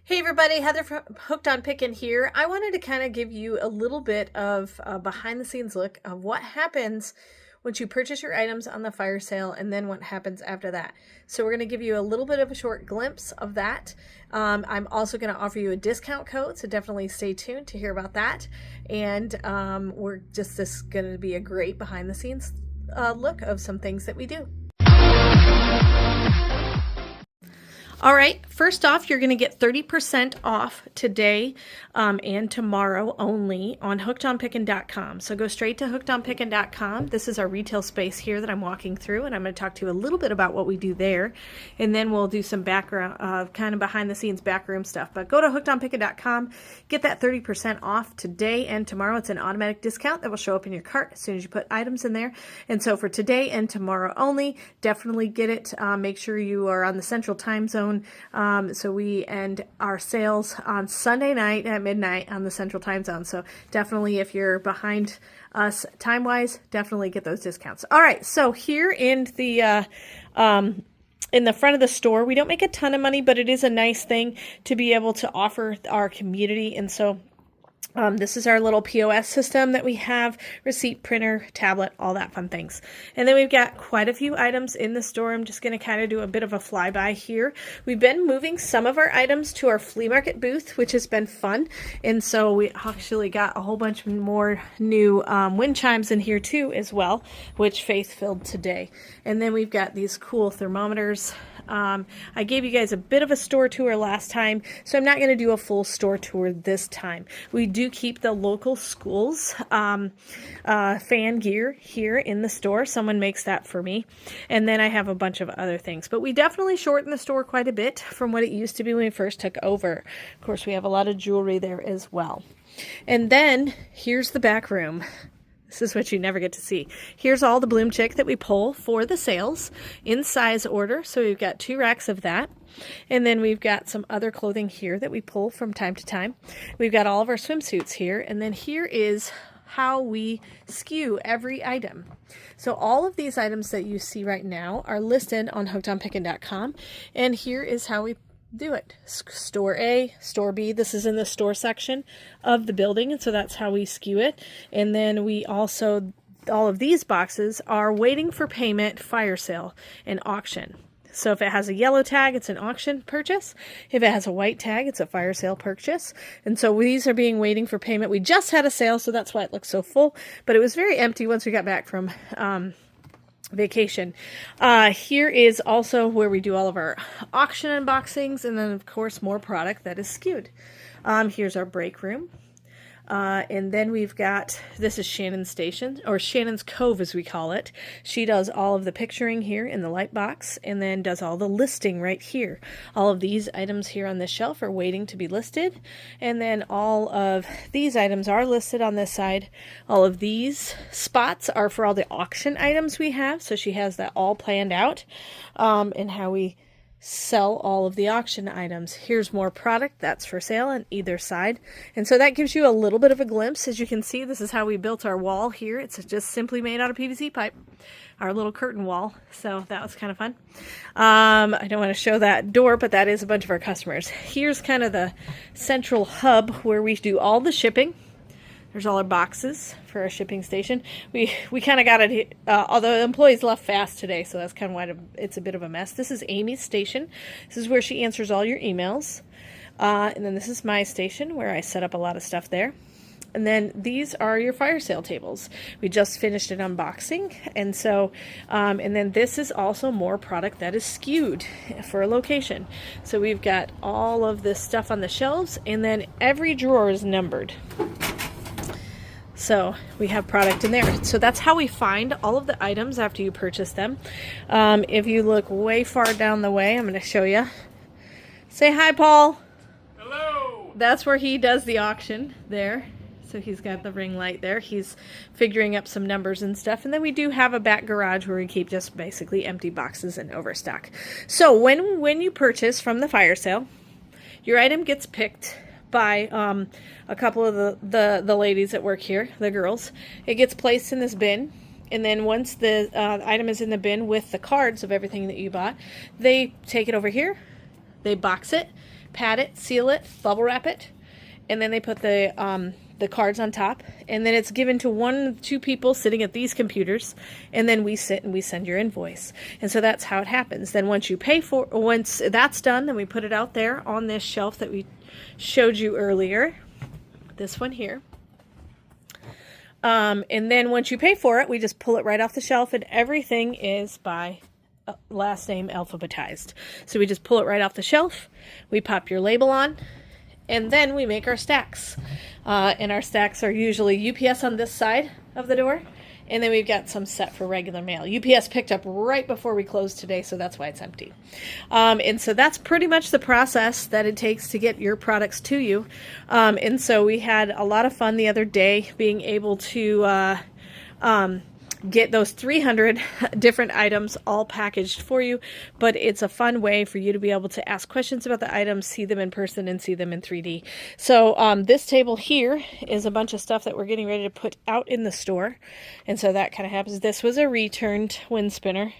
Hey everybody, Heather from Hooked on Pickin here. I wanted to kind of give you a little bit of a behind the scenes look of what happens once you purchase your items on the fire sale and then what happens after that. So we're going to give you a little bit of a short glimpse of that. I'm also going to offer you a discount code, so definitely stay tuned to hear about that. And this is going to be a great behind the scenes look of some things that we do. All right, first off, you're going to get 30% off today and tomorrow only on hookedonpickin.com. So go straight to hookedonpickin.com. This is our retail space here that I'm walking through, and I'm going to talk to you a little bit about what we do there, and then we'll do some background, kind of behind the scenes backroom stuff. But go to hookedonpickin.com, get that 30% off today and tomorrow. It's an automatic discount that will show up in your cart as soon as you put items in there. And so for today and tomorrow only, definitely get it. Make sure you are on the central time zone. So we end our sales on Sunday night at midnight on the central time zone. So definitely, if you're behind us time-wise, definitely get those discounts. All right, so here in the front of the store, we don't make a ton of money, but it is a nice thing to be able to offer our community. And so this is our little POS system that we have, receipt printer, tablet, all that fun things. And then we've got quite a few items in the store. I'm just going to kind of do a bit of a flyby here. We've been moving some of our items to our flea market booth, which has been fun. And so we actually got a whole bunch more new wind chimes in here too as well, which Faith filled today. And then we've got these cool thermometers. I gave you guys a bit of a store tour last time, so I'm not going to do a full store tour this time. We do keep the local schools fan gear here in the store. Someone makes that for me. And then I have a bunch of other things. But we definitely shortened the store quite a bit from what it used to be when we first took over. Of course, we have a lot of jewelry there as well. And then here's the back room. This is what you never get to see. Here's all the bloom chick that we pull for the sales in size order. So we've got 2 racks of that. And then we've got some other clothing here that we pull from time to time. We've got all of our swimsuits here. And then here is how we skew every item. So all of these items that you see right now are listed on hookedonpickin.com. And here is how we do it. Store A, store B. This is in the store section of the building, and so that's how we skew it. And then we also, all of these boxes are waiting for payment, fire sale, and auction. So if it has a yellow tag, it's an auction purchase. If it has a white tag, it's a fire sale purchase. And so these are being waiting for payment. We just had a sale, so that's why it looks so full, but it was very empty once we got back from vacation. Here is also where we do all of our auction unboxings, and then of course more product that is skewed. Here's our break room. And then we've got, this is Shannon's station, or Shannon's Cove as we call it. She does all of the picturing here in the light box, and then does all the listing right here. All of these items here on this shelf are waiting to be listed, and then all of these items are listed on this side. All of these spots are for all the auction items we have, so she has that all planned out, and how we sell all of the auction items. Here's more product that's for sale on either side. And so that gives you a little bit of a glimpse. As you can see, this is how we built our wall here. It's just simply made out of PVC pipe, our little curtain wall. So that was kind of fun. I don't want to show that door, but that is a bunch of our customers. Here's kind of the central hub where we do all the shipping. There's all our boxes for our shipping station. We kind of got it, although the employees left fast today, so that's kind of why it's a bit of a mess. This is Amy's station. This is where she answers all your emails. And then this is my station where I set up a lot of stuff there. And then these are your fire sale tables. We just finished an unboxing. And so, and then this is also more product that is skewed for a location. So we've got all of this stuff on the shelves, and then every drawer is numbered. So we have product in there. So that's how we find all of the items after you purchase them. If you look way far down the way, I'm going to show you. Say hi, Paul. Hello. That's where he does the auction there. So he's got the ring light there. He's figuring up some numbers and stuff. And then we do have a back garage where we keep just basically empty boxes and overstock. So when you purchase from the fire sale, your item gets picked by a couple of the ladies that work here, the girls. It gets placed in this bin, and then once the item is in the bin with the cards of everything that you bought, they take it over here, They box it, pad it, seal it, bubble wrap it, and then they put the cards on top, and then it's given to 1 2 people sitting at these computers, and then we sit and we send your invoice. And so that's how it happens. Then once that's done, then we put it out there on this shelf that we showed you earlier, this one here. And then once you pay for it, we just pull it right off the shelf, and everything is by last name alphabetized. So we just pull it right off the shelf, we pop your label on, and then we make our stacks. And our stacks are usually UPS on this side of the door, and then we've got some set for regular mail. UPS picked up right before we closed today, so that's why it's empty. And so that's pretty much the process that it takes to get your products to you. And so we had a lot of fun the other day being able to get those 300 different items all packaged for you, but it's a fun way for you to be able to ask questions about the items, see them in person, and see them in 3D. So this table here is a bunch of stuff that we're getting ready to put out in the store, and so that kind of happens. This was a returned wind spinner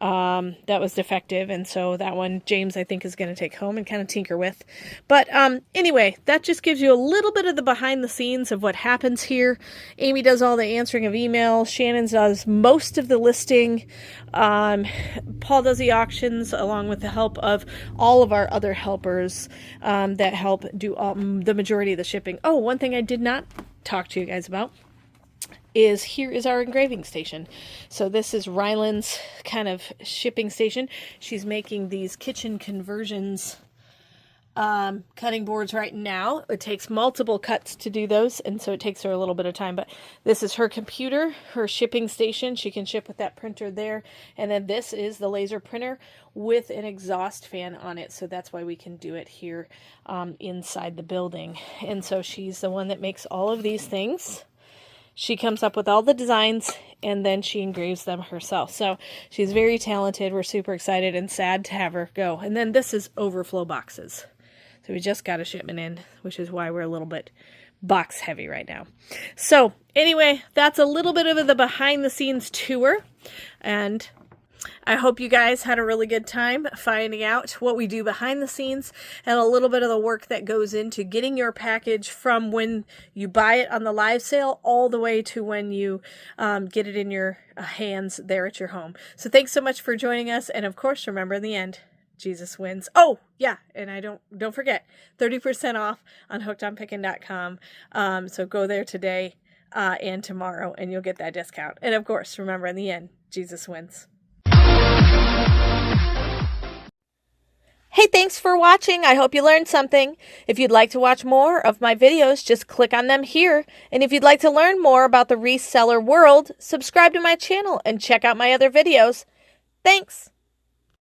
that was defective, and so that one James I think is going to take home and kind of tinker with. But anyway, that just gives you a little bit of the behind the scenes of what happens here. Amy does all the answering of emails, Shannon does most of the listing, Paul does the auctions along with the help of all of our other helpers that help do the majority of the shipping. Oh, one thing I did not talk to you guys about is here is our engraving station. So this is Ryland's kind of shipping station. She's making these kitchen conversions cutting boards right now. It takes multiple cuts to do those, and so it takes her a little bit of time, but this is her computer, her shipping station. She can ship with that printer there, and then this is the laser printer with an exhaust fan on it, so that's why we can do it here inside the building. And so she's the one that makes all of these things. She comes up with all the designs, and then she engraves them herself. So she's very talented. We're super excited and sad to have her go. And then this is overflow boxes. So we just got a shipment in, which is why we're a little bit box heavy right now. So anyway, that's a little bit of the behind the scenes tour. And I hope you guys had a really good time finding out what we do behind the scenes and a little bit of the work that goes into getting your package from when you buy it on the live sale all the way to when you get it in your hands there at your home. So thanks so much for joining us. And of course, remember in the end, Jesus wins. Oh, yeah. And don't forget 30% off on hookedonpickin.com. So go there today and tomorrow and you'll get that discount. And of course, remember in the end, Jesus wins. Hey, thanks for watching. I hope you learned something. If you'd like to watch more of my videos, just click on them here. And if you'd like to learn more about the reseller world, subscribe to my channel and check out my other videos. Thanks.